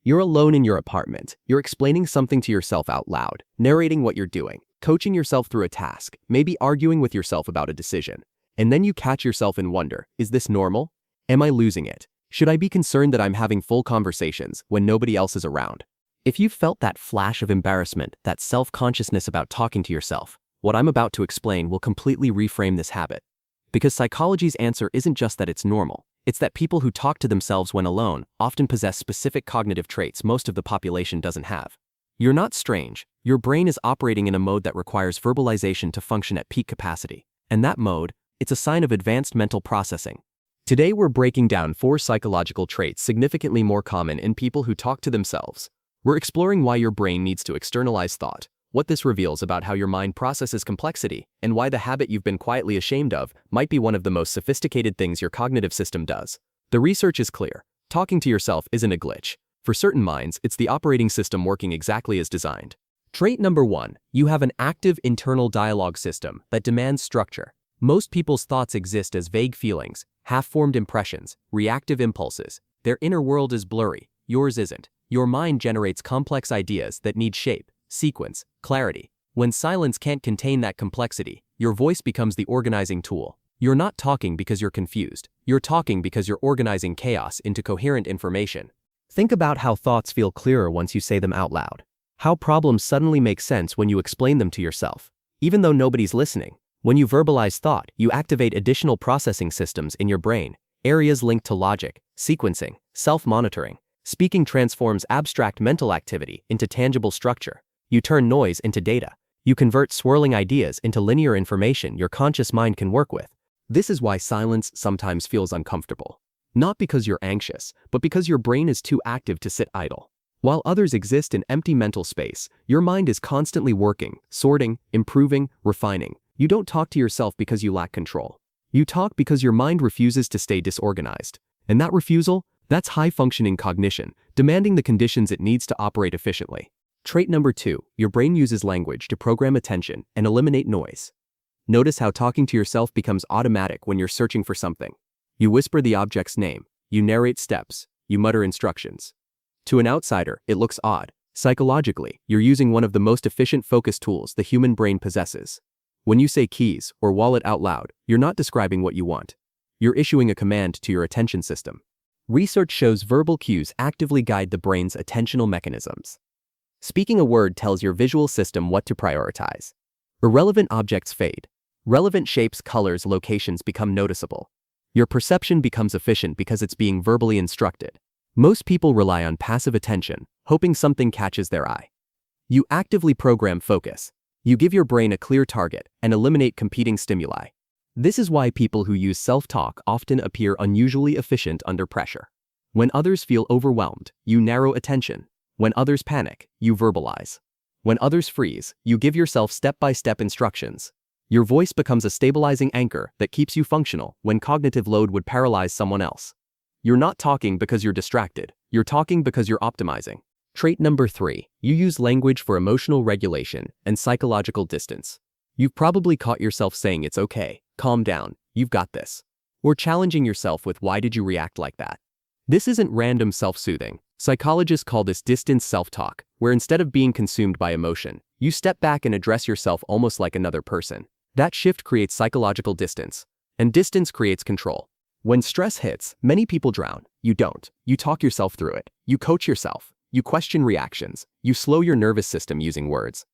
You're alone in your apartment. You're explaining something to yourself out loud, narrating what you're doing, coaching yourself through a task, maybe arguing with yourself about a decision. And then you catch yourself and wonder, is this normal? Am I losing it? Should I be concerned that I'm having full conversations when nobody else is around? If you've felt that flash of embarrassment, that self-consciousness about talking to yourself, what I'm about to explain will completely reframe this habit. Because psychology's answer isn't just that it's normal. It's that people who talk to themselves when alone often possess specific cognitive traits most of the population doesn't have. You're not strange. Your brain is operating in a mode that requires verbalization to function at peak capacity. And that mode, it's a sign of advanced mental processing. Today we're breaking down 4 psychological traits significantly more common in people who talk to themselves. We're exploring why your brain needs to externalize thought, what this reveals about how your mind processes complexity, and why the habit you've been quietly ashamed of might be one of the most sophisticated things your cognitive system does. The research is clear. Talking to yourself isn't a glitch. For certain minds, it's the operating system working exactly as designed. Trait number 1, you have an active internal dialogue system that demands structure. Most people's thoughts exist as vague feelings, half-formed impressions, reactive impulses. Their inner world is blurry, yours isn't. Your mind generates complex ideas that need shape, sequence, clarity. When silence can't contain that complexity, your voice becomes the organizing tool. You're not talking because you're confused. You're talking because you're organizing chaos into coherent information. Think about how thoughts feel clearer once you say them out loud. How problems suddenly make sense when you explain them to yourself, even though nobody's listening. When you verbalize thought, you activate additional processing systems in your brain, areas linked to logic, sequencing, self-monitoring. Speaking transforms abstract mental activity into tangible structure. You turn noise into data. You convert swirling ideas into linear information your conscious mind can work with. This is why silence sometimes feels uncomfortable. Not because you're anxious, but because your brain is too active to sit idle. While others exist in empty mental space, your mind is constantly working, sorting, improving, refining. You don't talk to yourself because you lack control. You talk because your mind refuses to stay disorganized. And that refusal? That's high-functioning cognition, demanding the conditions it needs to operate efficiently. Trait number 2, your brain uses language to program attention and eliminate noise. Notice how talking to yourself becomes automatic when you're searching for something. You whisper the object's name, you narrate steps, you mutter instructions. To an outsider, it looks odd. Psychologically, you're using one of the most efficient focus tools the human brain possesses. When you say keys or wallet out loud, you're not describing what you want. You're issuing a command to your attention system. Research shows verbal cues actively guide the brain's attentional mechanisms. Speaking a word tells your visual system what to prioritize. Irrelevant objects fade. Relevant shapes, colors, locations become noticeable. Your perception becomes efficient because it's being verbally instructed. Most people rely on passive attention, hoping something catches their eye. You actively program focus. You give your brain a clear target and eliminate competing stimuli. This is why people who use self-talk often appear unusually efficient under pressure. When others feel overwhelmed, you narrow attention. When others panic, you verbalize. When others freeze, you give yourself step-by-step instructions. Your voice becomes a stabilizing anchor that keeps you functional when cognitive load would paralyze someone else. You're not talking because you're distracted. You're talking because you're optimizing. Trait number 3, you use language for emotional regulation and psychological distance. You've probably caught yourself saying it's okay, calm down, you've got this. Or challenging yourself with why did you react like that? This isn't random self-soothing. Psychologists call this distance self-talk, where instead of being consumed by emotion, you step back and address yourself almost like another person. That shift creates psychological distance, and distance creates control. When stress hits, many people drown. You don't. You talk yourself through it. You coach yourself. You question reactions. You slow your nervous system using words.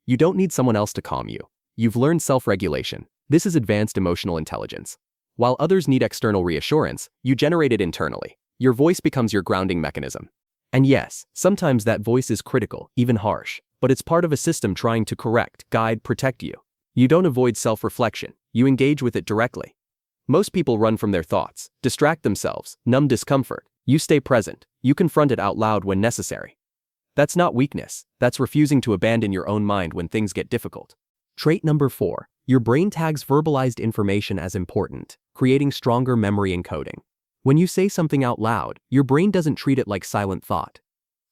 You don't need someone else to calm you. You've learned self-regulation. This is advanced emotional intelligence. While others need external reassurance, you generate it internally. Your voice becomes your grounding mechanism. And yes, sometimes that voice is critical, even harsh, but it's part of a system trying to correct, guide, protect you. You don't avoid self-reflection. You engage with it directly. Most people run from their thoughts, distract themselves, numb discomfort. You stay present. You confront it out loud when necessary. That's not weakness. That's refusing to abandon your own mind when things get difficult. Trait number 4, your brain tags verbalized information as important, creating stronger memory encoding. When you say something out loud, your brain doesn't treat it like silent thought.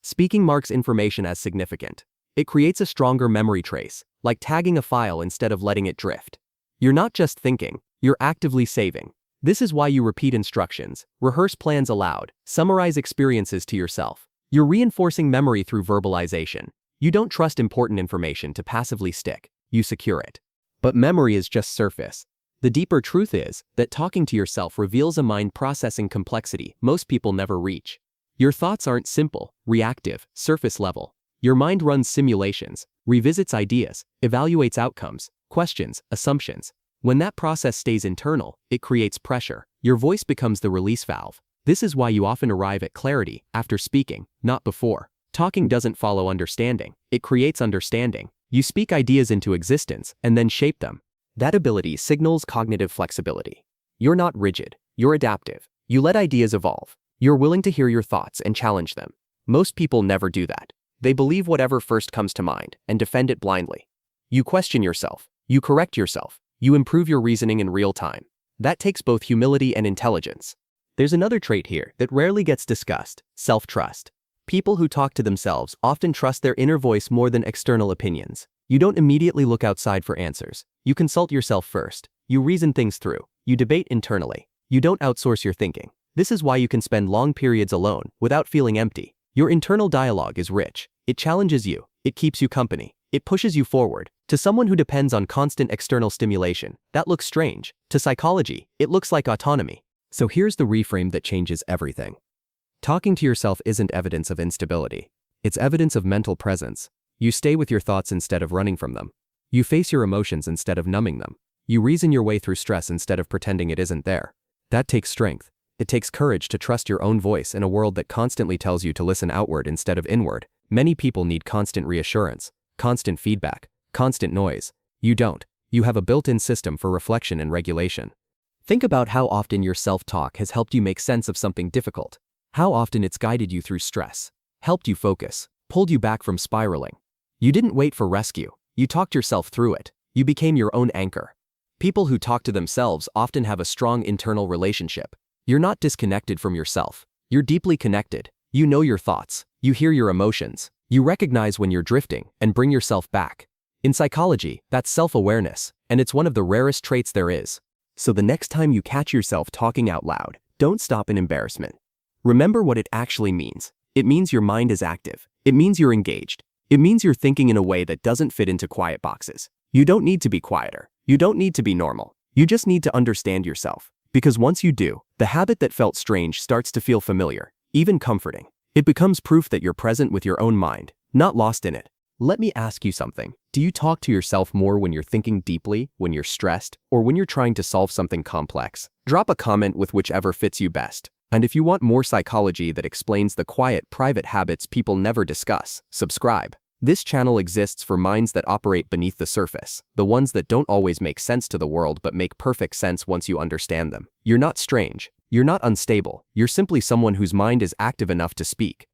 Speaking marks information as significant. It creates a stronger memory trace, like tagging a file instead of letting it drift. You're not just thinking, you're actively saving. This is why you repeat instructions, rehearse plans aloud, summarize experiences to yourself. You're reinforcing memory through verbalization. You don't trust important information to passively stick, you secure it. But memory is just surface. The deeper truth is that talking to yourself reveals a mind processing complexity most people never reach. Your thoughts aren't simple, reactive, surface level. Your mind runs simulations, revisits ideas, evaluates outcomes, questions, assumptions. When that process stays internal, it creates pressure. Your voice becomes the release valve. This is why you often arrive at clarity after speaking, not before. Talking doesn't follow understanding, it creates understanding. You speak ideas into existence and then shape them. That ability signals cognitive flexibility. You're not rigid, you're adaptive. You let ideas evolve. You're willing to hear your thoughts and challenge them. Most people never do that. They believe whatever first comes to mind and defend it blindly. You question yourself, you correct yourself, you improve your reasoning in real time. That takes both humility and intelligence. There's another trait here that rarely gets discussed: self-trust. People who talk to themselves often trust their inner voice more than external opinions. You don't immediately look outside for answers. You consult yourself first. You reason things through. You debate internally. You don't outsource your thinking. This is why you can spend long periods alone without feeling empty. Your internal dialogue is rich. It challenges you. It keeps you company. It pushes you forward. To someone who depends on constant external stimulation, that looks strange. To psychology, it looks like autonomy. So here's the reframe that changes everything. Talking to yourself isn't evidence of instability. It's evidence of mental presence. You stay with your thoughts instead of running from them. You face your emotions instead of numbing them. You reason your way through stress instead of pretending it isn't there. That takes strength. It takes courage to trust your own voice in a world that constantly tells you to listen outward instead of inward. Many people need constant reassurance, constant feedback, constant noise. You don't. You have a built-in system for reflection and regulation. Think about how often your self-talk has helped you make sense of something difficult. How often it's guided you through stress, helped you focus, pulled you back from spiraling. You didn't wait for rescue. You talked yourself through it. You became your own anchor. People who talk to themselves often have a strong internal relationship. You're not disconnected from yourself. You're deeply connected. You know your thoughts. You hear your emotions. You recognize when you're drifting and bring yourself back. In psychology, that's self-awareness, and it's one of the rarest traits there is. So the next time you catch yourself talking out loud, don't stop in embarrassment. Remember what it actually means. It means your mind is active. It means you're engaged. It means you're thinking in a way that doesn't fit into quiet boxes. You don't need to be quieter. You don't need to be normal. You just need to understand yourself. Because once you do, the habit that felt strange starts to feel familiar, even comforting. It becomes proof that you're present with your own mind, not lost in it. Let me ask you something. Do you talk to yourself more when you're thinking deeply, when you're stressed, or when you're trying to solve something complex? Drop a comment with whichever fits you best. And if you want more psychology that explains the quiet, private habits people never discuss, subscribe. This channel exists for minds that operate beneath the surface, the ones that don't always make sense to the world but make perfect sense once you understand them. You're not strange. You're not unstable. You're simply someone whose mind is active enough to speak.